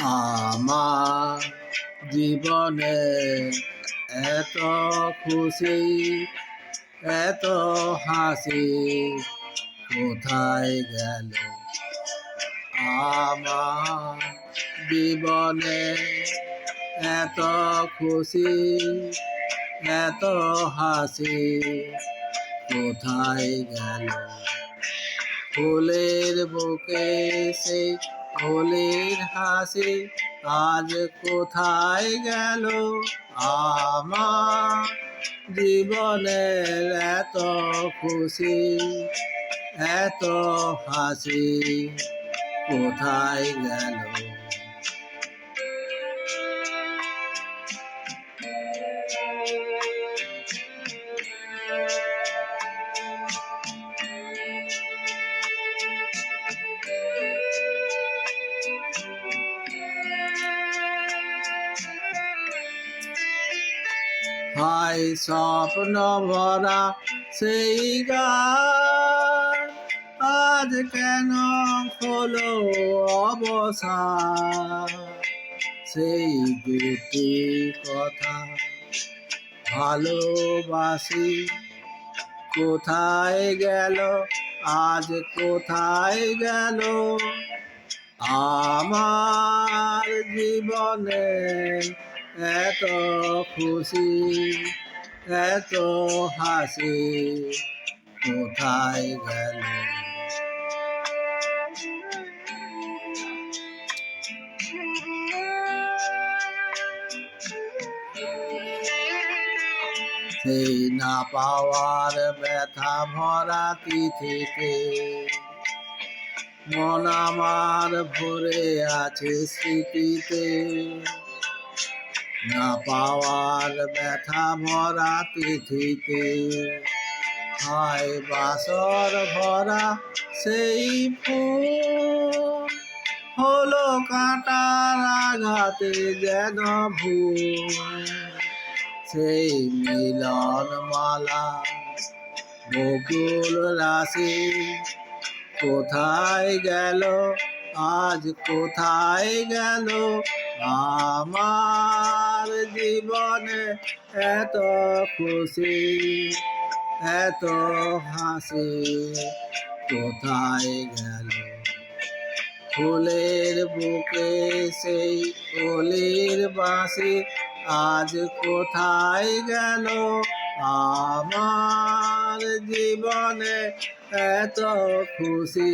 আমার জীবনে এত খুশি, এত হাসি কোথায় গেল? আমার জীবনে এত খুশি, এত হাসি কোথায় গেল? ফুলের বুকে সেই ফুলের হাসি আজ কোথায় গেল? আমার জীবনের এত খুশি, এত হাসি কোথায় গেল? হায় স্বপ্ন ভরা সেই গান আজ কেন হলো অবসান? সেই দুটি কথা ভালোবাসি কোথায় গেল? আজ কোথায় গেল? আমার জীবনে এত খুশি, এত হাসি কোথায় গেল? সেই না পাওয়ার ব্যথা ভরা তিথিতে মন আমার ভরে আছে স্মৃতিতে। না পাওয়ার ব্যথা ভরা তিথিতে হায় বাসর ভরা সেই ফুল হলো কাঁটার আঘাতে যেন ভুল। সেই মিলন মালা বকুল রাশি কোথায় গেল? আজ কোথায় গেল? আমার জীবনে এত খুশি, এত হাসি কোথায় গেল? ফুলের বুকে সেই কলির বাঁশি আজ কোথায় গেল? আমার জীবনে এত খুশি।